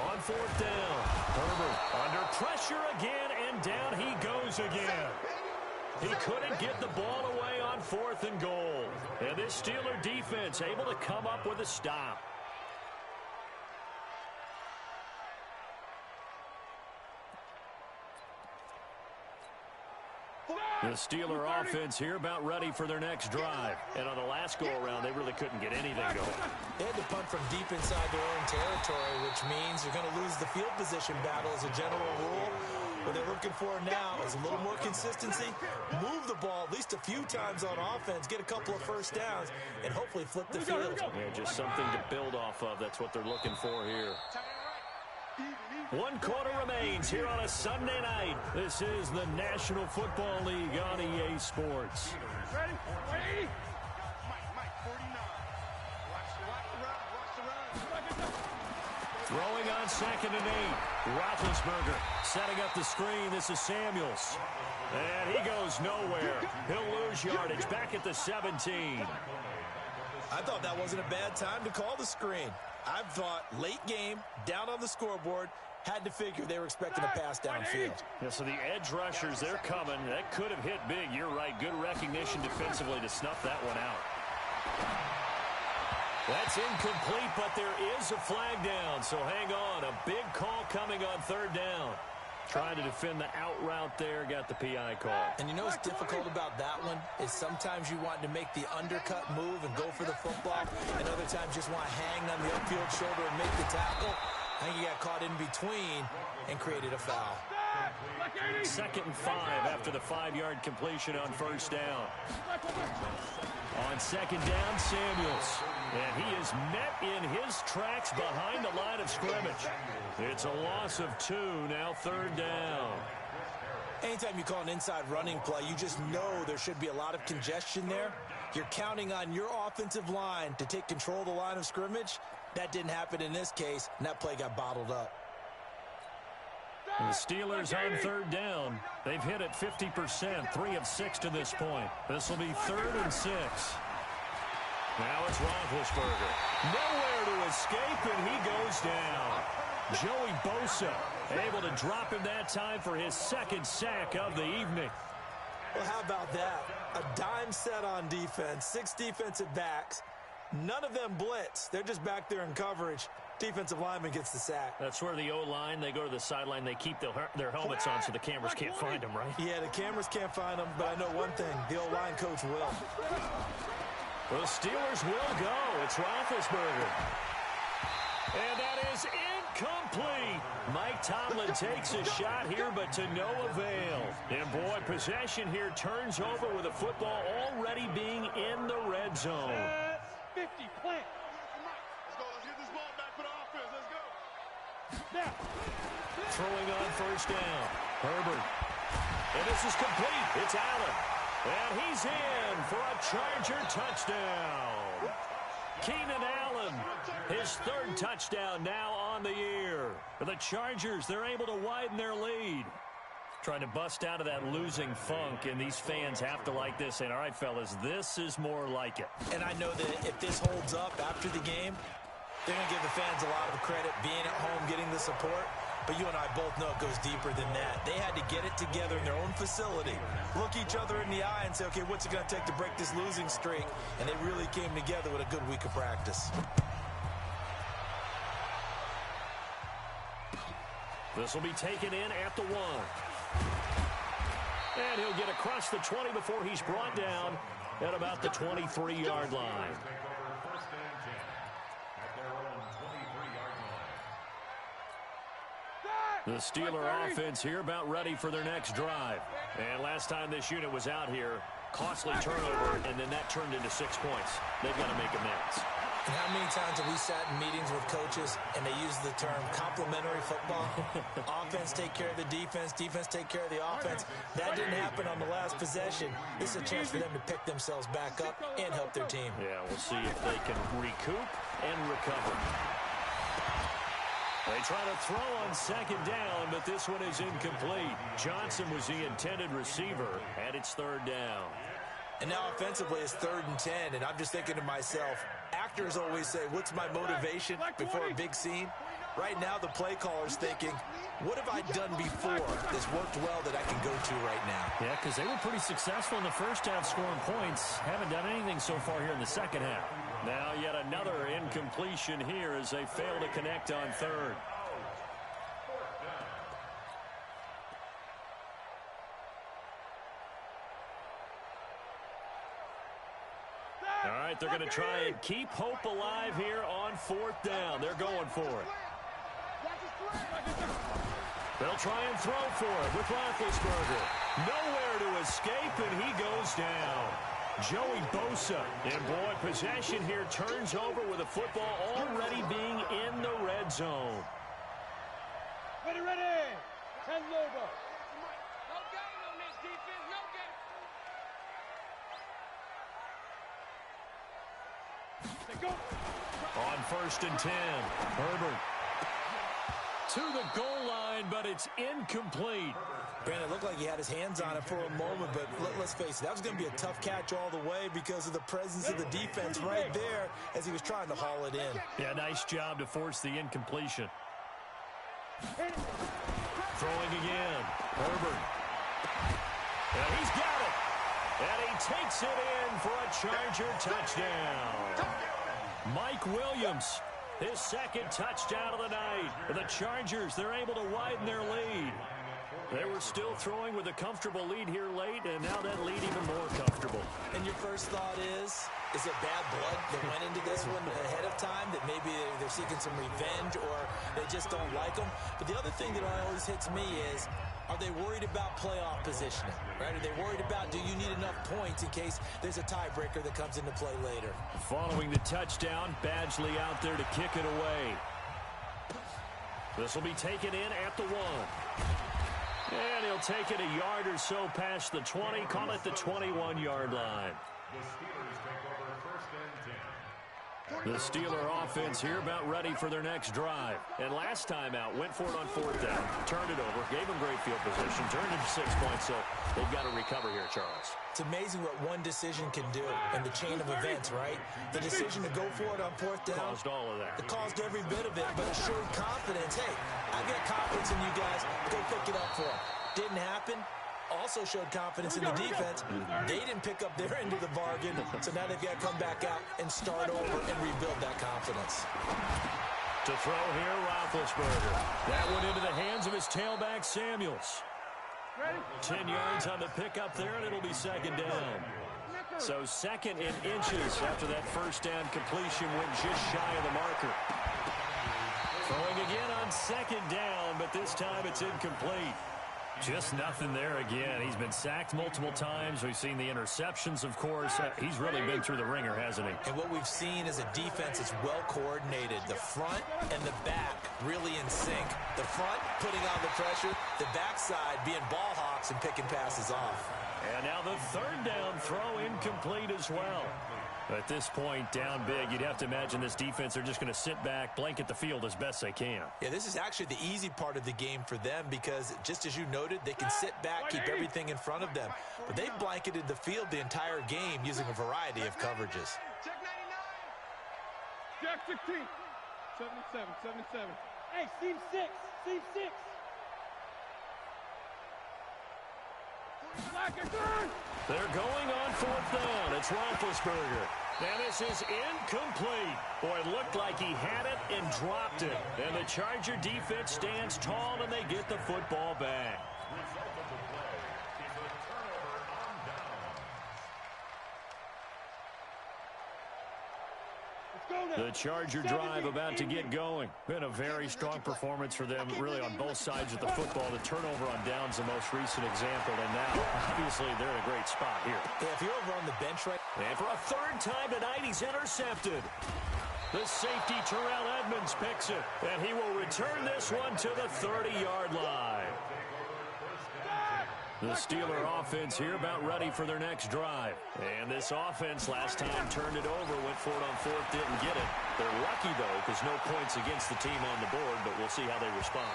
On 4th down, Herbert under pressure again, and down he goes again. He couldn't get the ball away on 4th and goal. And this Steeler defense able to come up with a stop. The Steeler offense here about ready for their next drive. And on the last go-around, they really couldn't get anything going. They had to punt from deep inside their own territory, which means you're going to lose the field position battle as a general rule. What they're looking for now is a little more consistency, move the ball at least a few times on offense, get a couple of first downs, and hopefully flip the field. Yeah, just something to build off of. That's what they're looking for here. 1 quarter remains here on a Sunday night. This is the National Football League on EA Sports. Ready? Ready? Mike, 49. Watch the run. Throwing on 2nd and 8. Roethlisberger setting up the screen. This is Samuels. And he goes nowhere. He'll lose yardage back at the 17. I thought that wasn't a bad time to call the screen. I thought late game, down on the scoreboard, had to figure they were expecting a pass downfield. Yeah, so the edge rushers, they're coming. That could have hit big. You're right. Good recognition defensively to snuff that one out. That's incomplete, but there is a flag down. So hang on. A big call coming on third down. Trying to defend the out route there, got the PI call. And you know what's difficult about that one is sometimes you want to make the undercut move and go for the football, and other times just want to hang on the upfield shoulder and make the tackle. I think he got caught in between and created a foul. 2nd and 5 after the 5-yard completion on first down. On 2nd down, Samuels. And he is met in his tracks behind the line of scrimmage. It's a loss of 2, now 3rd down. Anytime you call an inside running play, you just know there should be a lot of congestion there. You're counting on your offensive line to take control of the line of scrimmage. That didn't happen in this case, and that play got bottled up. And the Steelers on 3rd down. They've hit it 50%, 3 of 6 to this point. This will be 3rd and 6. Now it's Roethlisberger. Nowhere to escape, and he goes down. Joey Bosa able to drop him that time for his 2nd sack of the evening. Well, how about that? A dime set on defense, 6 defensive backs. None of them blitz. They're just back there in coverage. Defensive lineman gets the sack. That's where the O-line, they go to the sideline, they keep their helmets on so the cameras can't find them, right? Yeah, the cameras can't find them, but I know one thing. The O-line coach will. The Steelers will go. It's Roethlisberger. And that is incomplete. Mike Tomlin takes a shot here, but to no avail. And, boy, possession here turns over with the football already being in the red zone. 50, plant. Let's get this ball back for the offense. Let's go. Now. Throwing on first down. Herbert. And this is complete. It's Allen. And he's in for a Charger touchdown. Keenan Allen, his 3rd touchdown now on the year. For the Chargers, they're able to widen their lead. Trying to bust out of that losing funk, and these fans have to like this. And, all right, fellas, this is more like it. And I know that if this holds up after the game, they're going to give the fans a lot of credit being at home, getting the support. But you and I both know it goes deeper than that. They had to get it together in their own facility, look each other in the eye and say, okay, what's it going to take to break this losing streak? And they really came together with a good week of practice. This will be taken in at the 1. And he'll get across the 20 before he's brought down at about the 23-yard line. The Steeler offense here about ready for their next drive. And last time this unit was out here, costly turnover, and then that turned into 6 points. They've got to make amends. And how many times have we sat in meetings with coaches and they use the term complementary football? Offense take care of the defense, defense take care of the offense. That didn't happen on the last possession. This is a chance for them to pick themselves back up and help their team. Yeah, we'll see if they can recoup and recover. They try to throw on 2nd down, but this one is incomplete. Johnson was the intended receiver, and it's 3rd down. And now offensively it's 3rd and 10, and I'm just thinking to myself, actors always say, what's my motivation before a big scene? Right now the play caller's thinking, what have I done before that's worked well that I can go to right now? Yeah, because they were pretty successful in the first half scoring points. Haven't done anything so far here in the second half. Now yet another incompletion here as they fail to connect on 3rd. All right, they're going to try and keep hope alive here on 4th down. They're going for it. They'll try and throw for it with Roethlisberger. Nowhere to escape, and he goes down. Joey Bosa. And, boy, possession here turns over with the football already being in the red zone. Ready. 10 over. Go. On 1st and 10, Herbert to the goal line, but it's incomplete. Brandon, it looked like he had his hands on it for a moment, but let's face it, that was going to be a tough catch all the way because of the presence of the defense right there as he was trying to haul it in. Yeah, nice job to force the incompletion. Throwing again. Herbert. And he's got it. And he takes it in for a Charger touchdown. Mike Williams, his second touchdown of the night. The Chargers, they're able to widen their lead. They were still throwing with a comfortable lead here late, and now that lead even more comfortable. And your first thought is it bad blood that went into this one ahead of time, that maybe they're seeking some revenge or they just don't like them? But the other thing that always hits me is, are they worried about playoff positioning, right? Are they worried about, do you need enough points in case there's a tiebreaker that comes into play later? Following the touchdown, Badgley out there to kick it away. This will be taken in at the 1. And he'll take it a yard or so past the 20, call it the 21-yard line. The Steeler offense here about ready for their next drive. And last time out, went for it on 4th down, turned it over, gave them great field position, turned it to 6 points, so they've got to recover here, Charles. It's amazing what one decision can do in the chain of events, right? The decision to go for it on 4th down. Caused all of that. It caused every bit of it, but it showed confidence. Hey, I've got confidence in you guys. Go pick it up for them. Didn't happen. Also showed confidence in the defense. They didn't pick up their end of the bargain, so now they've got to come back out and start over and rebuild that confidence. To throw here, Roethlisberger. That one into the hands of his tailback, Samuels. 10 yards on the pickup there, and it'll be 2nd down. So 2nd in inches after that 1st down completion went just shy of the marker. Throwing again on 2nd down, but this time it's incomplete. Just nothing there again. He's been sacked multiple times. We've seen the interceptions, of course. He's really been through the ringer, hasn't he? And what we've seen is a defense that's well coordinated. The front and the back really in sync. The front putting on the pressure. The backside being ball hawks and picking passes off. And now the 3rd down throw incomplete as well. At this point, down big, you'd have to imagine this defense are just going to sit back, blanket the field as best they can. Yeah, this is actually the easy part of the game for them because, just as you noted, they can sit back, keep everything in front of them. But they've blanketed the field the entire game using a variety of coverages. Check 99. Check 16. 77, 77. Hey, seam 6. Seam 6. They're going on 4th down. It's Roethlisberger. And this is incomplete. Boy, it looked like he had it and dropped it. And the Charger defense stands tall, and they get the football back. The Charger drive about to get going. Been a very strong performance for them, really, on both sides of the football. The turnover on downs, the most recent example, and now, obviously, they're in a great spot here. Yeah, if you're over on the bench right... And for a 3rd time tonight, he's intercepted. The safety, Terrell Edmonds, picks it, and he will return this one to the 30-yard line. The Steeler offense here about ready for their next drive. And this offense last time turned it over, went for it on 4th, didn't get it. They're lucky, though, because no points against the team on the board, but we'll see how they respond.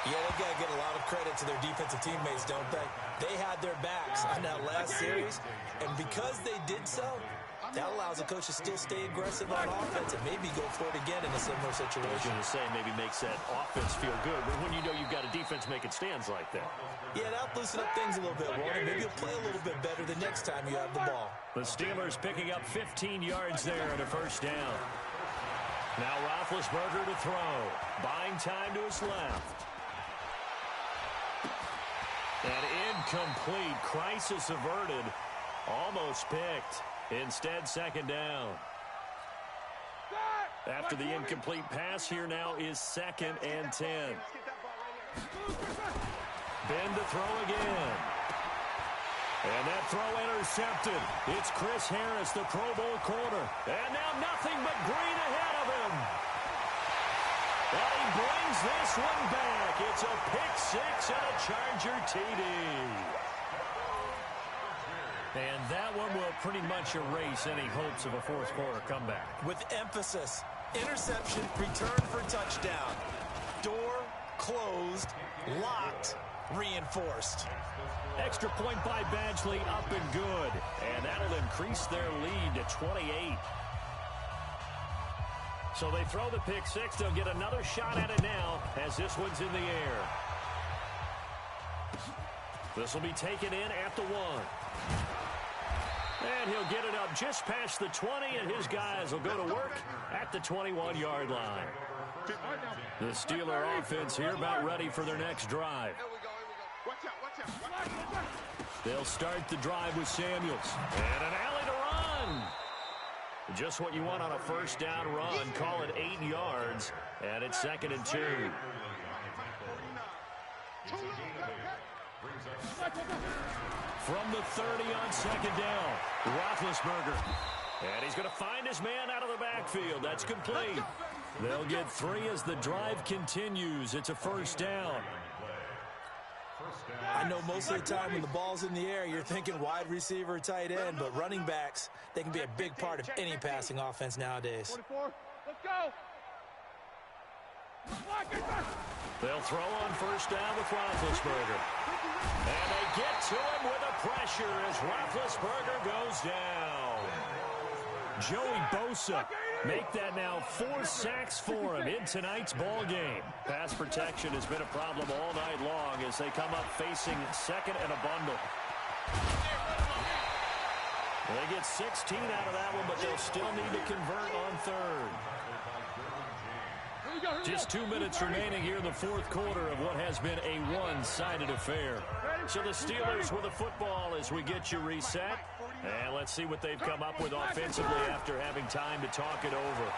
Yeah, they've got to get a lot of credit to their defensive teammates, don't they? They had their backs on that last series, and because they did so, that allows the coach to still stay aggressive on offense and maybe go for it again in a similar situation. I was going to say, maybe makes that offense feel good, but when you know you've got a defense making stands like that. Yeah, that'll loosen up things a little bit, Warren. Maybe you'll play a little bit better the next time you have the ball. The Steelers picking up 15 yards there and a 1st down. Now Roethlisberger to throw. Buying time to his left. And incomplete. Crisis averted. Almost picked. Instead, 2nd down. After the incomplete pass, here now is 2nd and 10. Ben to throw again. And that throw intercepted. It's Chris Harris, the Pro Bowl corner. And now nothing but green ahead of him. And he brings this one back. It's a pick 6 and a Charger TD. And that one will pretty much erase any hopes of a 4th quarter comeback. With emphasis, interception, return for touchdown. Door closed, locked, reinforced. Extra point by Badgley, up and good. And that'll increase their lead to 28. So they throw the pick six. They'll get another shot at it now as this one's in the air. This will be taken in at the 1. And he'll get it up just past the 20, and his guys will go to work at the 21-yard line. The Steeler offense here about ready for their next drive. They'll start the drive with Samuels. And an alley to run. Just what you want on a first down run. Call it 8 yards. And it's 2nd and 2. From the 30 on 2nd down, Roethlisberger. And he's going to find his man out of the backfield. That's complete. They'll get 3 as the drive continues. It's a first down. I know most of the time when the ball's in the air, you're thinking wide receiver, tight end, but running backs, they can be a big part of any passing offense nowadays. 44, let's go. They'll throw on first down with Roethlisberger. And they get to him with a pressure as Roethlisberger goes down. Joey Bosa make that now 4 sacks for him in tonight's ball game. Pass protection has been a problem all night long as they come up facing second and a bundle. They get 16 out of that one, but they'll still need to convert on third. Just 2 minutes remaining here in the 4th quarter of what has been a one-sided affair. So the Steelers with the football as we get you reset. And let's see what they've come up with offensively after having time to talk it over.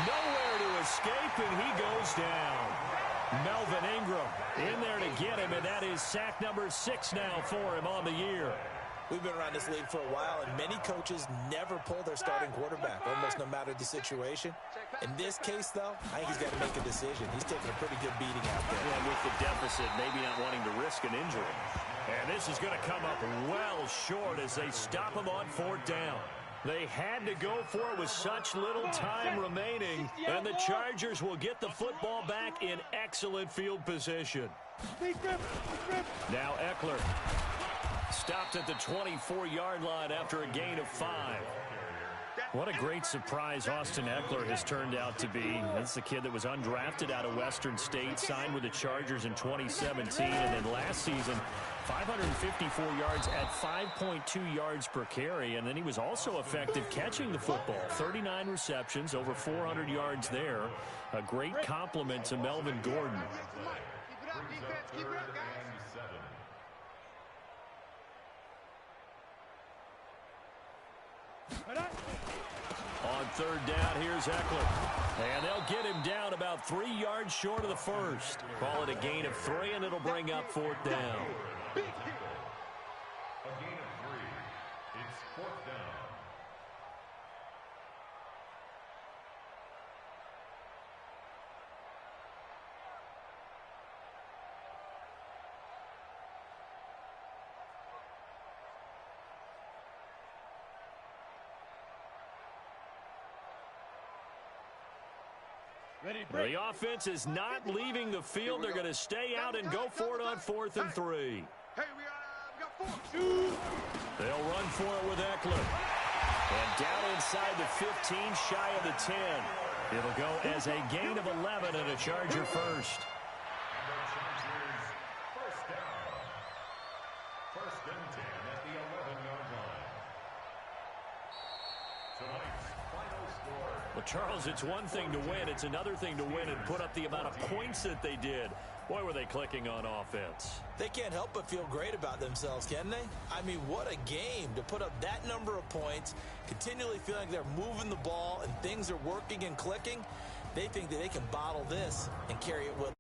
Nowhere to escape, and he goes down. Melvin Ingram in there to get him, and that is sack number 6 now for him on the year. We've been around this league for a while, and many coaches never pull their starting quarterback, almost no matter the situation. In this case, though, I think he's got to make a decision. He's taking a pretty good beating out there. Yeah, with the deficit, maybe not wanting to risk an injury. And this is going to come up well short as they stop him on 4th down. They had to go for it with such little time remaining, and the Chargers will get the football back in excellent field position. Now Eckler stopped at the 24-yard line after a gain of 5. What a great surprise Austin Eckler has turned out to be. That's the kid that was undrafted out of Western State, signed with the Chargers in 2017, and then last season, 554 yards at 5.2 yards per carry, and then he was also effective catching the football. 39 receptions, over 400 yards there. A great compliment to Melvin Gordon. Keep it up, guys. On 3rd down, here's Eckler. And they'll get him down about 3 yards short of the first. Call it a gain of 3, and it'll bring up 4th down. A gain of 3. It's 4th down. The offense is not leaving the field. They're going to stay out and go for it on 4th and 3. Hey, we got 4. They'll run for it with Eckler. And down inside the 15, shy of the 10. It'll go as a gain of 11 and a Charger first. First down. 1st and 10 at the 11-yard line. Tonight's final score. Well, Charles, it's one thing to win. It's another thing to win and put up the amount of points that they did. Boy, were they clicking on offense. They can't help but feel great about themselves, can they? I mean, what a game to put up that number of points, continually feeling like they're moving the ball and things are working and clicking. They think that they can bottle this and carry it with